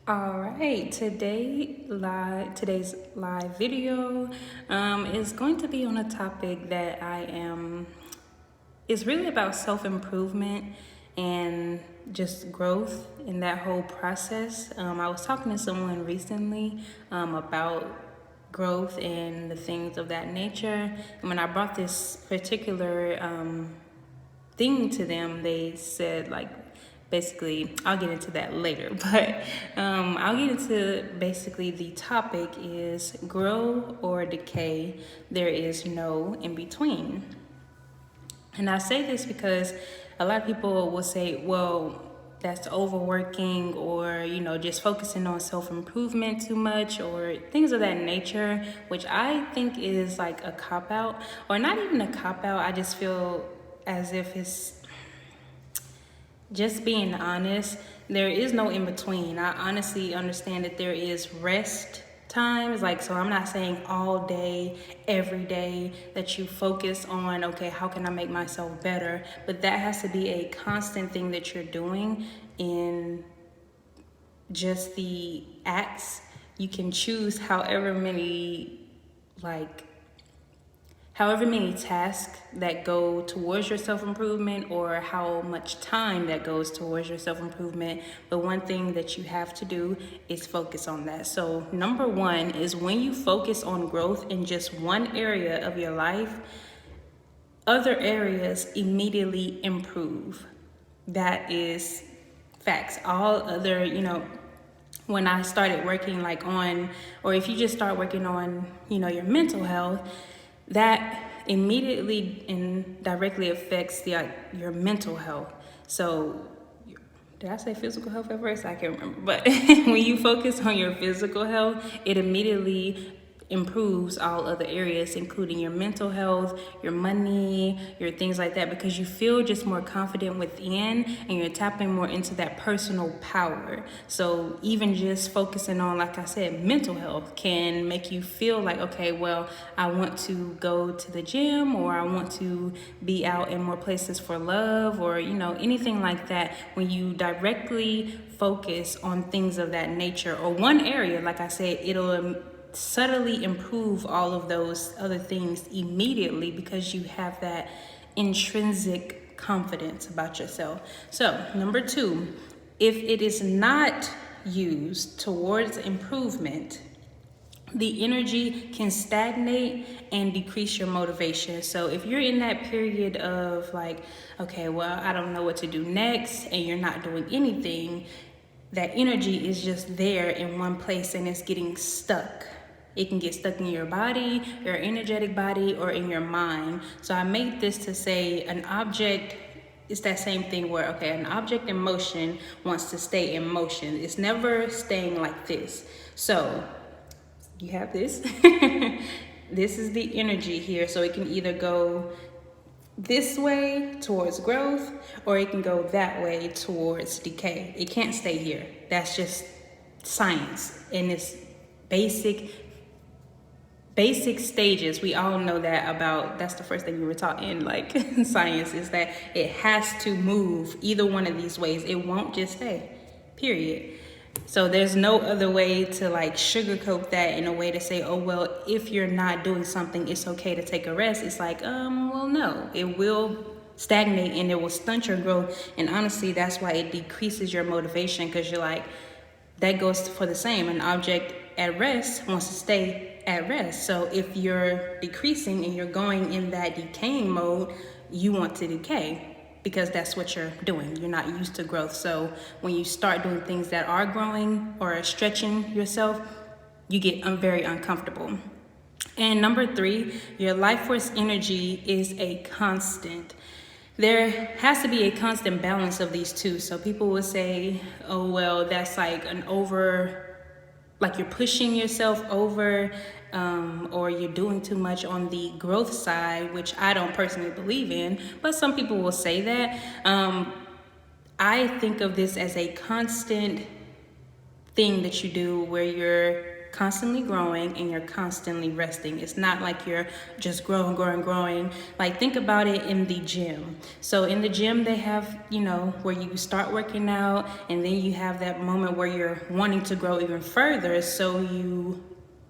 All right, today's live video is going to be on a topic that it's really about self-improvement and just growth in that whole process. I was talking to someone recently about growth and the things of that nature. And when I brought this particular thing to them, they said, like, basically, I'll get into that later, but I'll get into basically the topic is grow or decay. There is no in between. And I say this because a lot of people will say, well, that's overworking, or just focusing on self-improvement too much, or things of that nature, which I think is like a cop out, or not even a cop out. I just feel as if it's just being honest. There is no in between. I honestly understand that there is rest times, like, so I'm not saying all day, every day, that you focus on, okay, how can I make myself better? But that has to be a constant thing that you're doing in just the acts. You can choose however many tasks that go towards your self-improvement, or how much time that goes towards your self-improvement. But one thing that you have to do is focus on that. So number one is, when you focus on growth in just one area of your life, other areas immediately improve. That is facts. All other, when I started working or if you just start working on, your mental health, that immediately and directly affects your mental health. So, did I say physical health at first? I can't remember. But when you focus on your physical health, it immediately improves all other areas, including your mental health, your money, your things like that, because you feel just more confident within, and you're tapping more into that personal power. So even just focusing on, like I said, mental health can make you feel like, okay, well, I want to go to the gym, or I want to be out in more places for love, or anything like that. When you directly focus on things of that nature, or one area, like I said, it'll subtly improve all of those other things immediately, because you have that intrinsic confidence about yourself. So, number two, if it is not used towards improvement, the energy can stagnate and decrease your motivation. So if you're in that period of like, okay, well, I don't know what to do next, and you're not doing anything, that energy is just there in one place and it's getting stuck. It can get stuck in your body, your energetic body, or in your mind. So I made this to say an object, it's that same thing where, okay, an object in motion wants to stay in motion. It's never staying like this. So you have this. This is the energy here. So it can either go this way towards growth, or it can go that way towards decay. It can't stay here. That's just science. And it's basic stages. We all know that about, that's the first thing we were taught in like science, is that it has to move either one of these ways. It won't just stay, period. So there's no other way to like sugarcoat that in a way to say, oh, well, if you're not doing something, it's okay to take a rest. It's like, well, no, it will stagnate and it will stunt your growth. And honestly, that's why it decreases your motivation, because you're like, that goes for the same. An object at rest wants to stay at rest. So if you're decreasing and you're going in that decaying mode, you want to decay, because that's what you're doing. You're not used to growth. So when you start doing things that are growing or stretching yourself, you get very uncomfortable. And number three, your life force energy is a constant. There has to be a constant balance of these two. So people will say, oh, well, that's like like you're pushing yourself over, or you're doing too much on the growth side, which I don't personally believe in, but some people will say that. I think of this as a constant thing that you do, where you're constantly growing and you're constantly resting. It's not like you're just growing. Like, think about it in the gym. So in the gym, they have, where you start working out and then you have that moment where you're wanting to grow even further. So you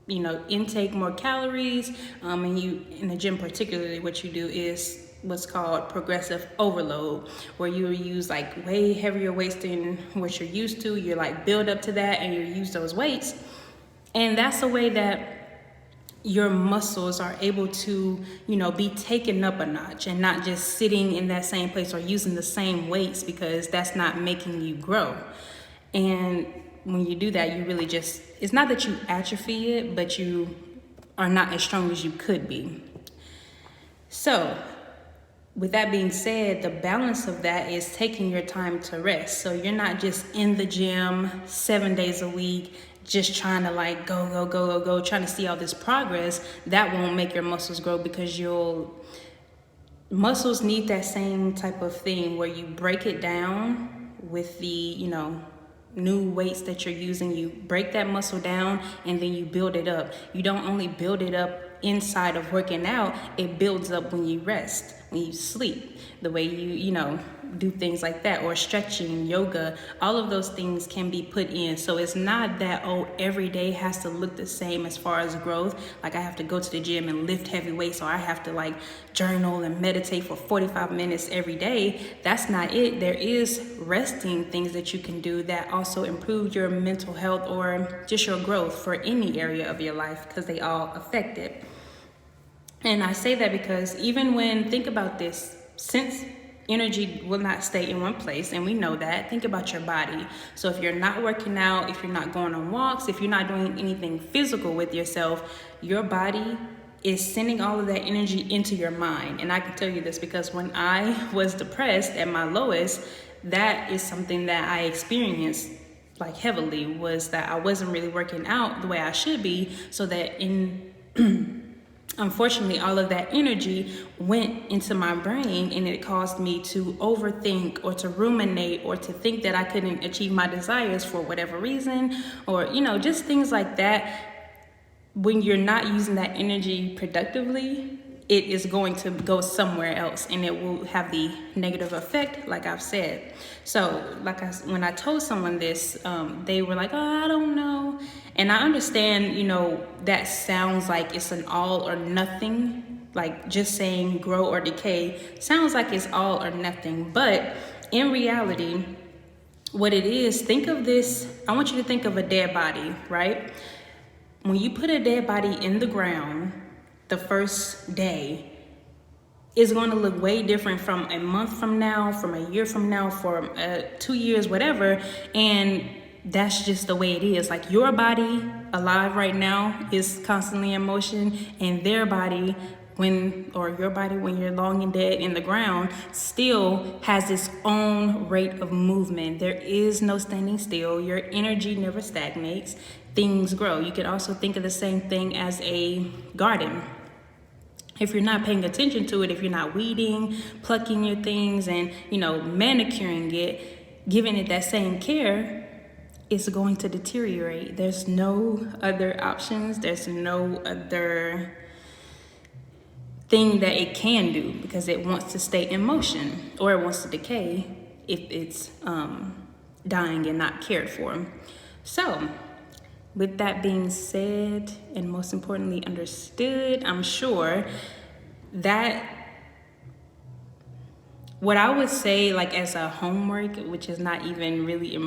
intake more calories, and you, in the gym particularly, what you do is what's called progressive overload, where you use like way heavier weights than what you're used to. You're like build up to that and you use those weights. And that's a way that your muscles are able to, be taken up a notch and not just sitting in that same place or using the same weights, because that's not making you grow. And when you do that, you really just, it's not that you atrophy it, but you are not as strong as you could be. So with that being said, the balance of that is taking your time to rest. So you're not just in the gym 7 days a week, just trying to like go, trying to see all this progress. That won't make your muscles grow, because muscles need that same type of thing where you break it down with the, new weights that you're using. You break that muscle down and then you build it up. You don't only build it up inside of working out, it builds up when you rest, when you sleep, the way you do things like that, or stretching, yoga. All of those things can be put in. So it's not that, every day has to look the same as far as growth. Like, I have to go to the gym and lift heavy weights, or I have to like journal and meditate for 45 minutes every day. That's not it. There is resting things that you can do that also improve your mental health or just your growth for any area of your life, because they all affect it. And I say that because even think about this, since energy will not stay in one place, and we know that, think about your body. So if you're not working out, if you're not going on walks, if you're not doing anything physical with yourself, your body is sending all of that energy into your mind. And I can tell you this because when I was depressed at my lowest, that is something that I experienced like heavily, was that I wasn't really working out the way I should be, so that unfortunately, all of that energy went into my brain, and it caused me to overthink or to ruminate or to think that I couldn't achieve my desires for whatever reason, or, just things like that. When you're not using that energy productively, it is going to go somewhere else, and it will have the negative effect, like I've said. So when I told someone this, they were like, I don't know. And I understand, that sounds like it's an all or nothing, like just saying grow or decay sounds like it's all or nothing. But in reality, what it is, think of this, I want you to think of a dead body, right? When you put a dead body in the ground, the first day is going to look way different from a month from now, from a year from now, from 2 years, whatever. And that's just the way it is. Like, your body alive right now is constantly in motion, and their body, when you're long and dead in the ground, still has its own rate of movement. There is no standing still. Your energy never stagnates. Things grow. You can also think of the same thing as a garden. If you're not paying attention to it, if you're not weeding, plucking your things, and manicuring it, giving it that same care, it's going to deteriorate. There's no other options. There's no other thing that it can do, because it wants to stay in motion, or it wants to decay if it's dying and not cared for. So with that being said, and most importantly understood, I'm sure that what I would say, like, as a homework, which is not even really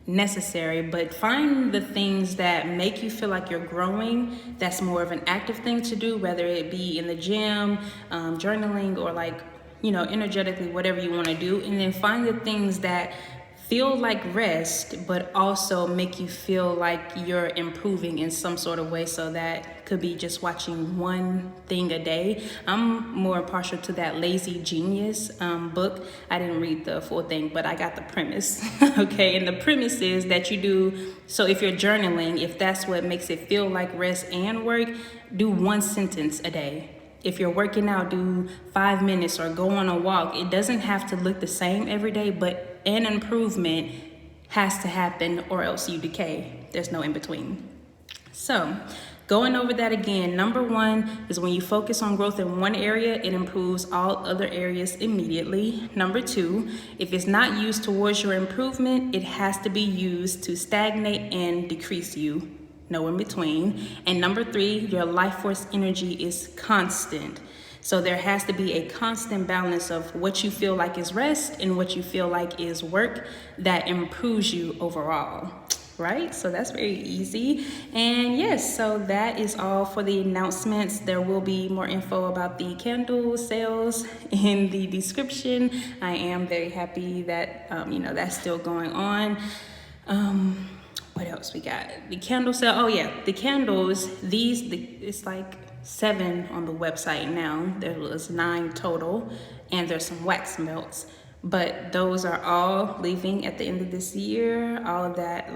necessary, but find the things that make you feel like you're growing. That's more of an active thing to do, whether it be in the gym, journaling, or like, energetically, whatever you want to do. And then find the things that feel like rest, but also make you feel like you're improving in some sort of way. So that could be just watching one thing a day. I'm more partial to that Lazy Genius book. I didn't read the full thing, but I got the premise. Okay, and the premise is that you do, so if you're journaling, if that's what makes it feel like rest and work, do one sentence a day. If you're working out, do 5 minutes or go on a walk. It doesn't have to look the same every day, but an improvement has to happen, or else you decay. There's no in between. So going over that again, number one is when you focus on growth in one area, it improves all other areas immediately. Number two, if it's not used towards your improvement, it has to be used to stagnate and decrease you. No in between. And number three, your life force energy is constant. So there has to be a constant balance of what you feel like is rest and what you feel like is work that improves you overall. Right? So that's very easy. And yes, so that is all for the announcements. There will be more info about the candle sales in the description. I am very happy that, that's still going on. What else we got? The candle sale. Oh yeah, the candles, it's like 7 on the website now. There was 9 total, and there's some wax melts. But those are all leaving at the end of this year. All of that,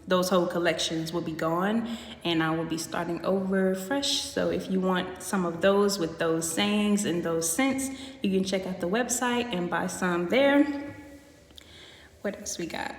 those whole collections will be gone, and I will be starting over fresh. So if you want some of those with those sayings and those scents, you can check out the website and buy some there. What else we got?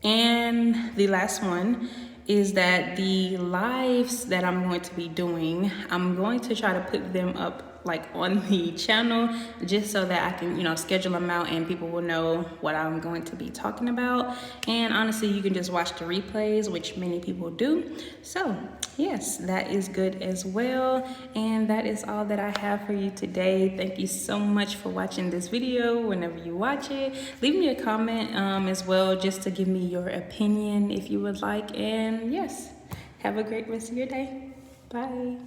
And the last one is that the lives that I'm going to be doing, I'm going to try to put them up on the channel, just so that I can, schedule them out and people will know what I'm going to be talking about. And honestly, you can just watch the replays, which many people do. So yes, that is good as well. And that is all that I have for you today. Thank you so much for watching this video. Whenever you watch it, leave me a comment as well, just to give me your opinion if you would like. And yes, have a great rest of your day. Bye.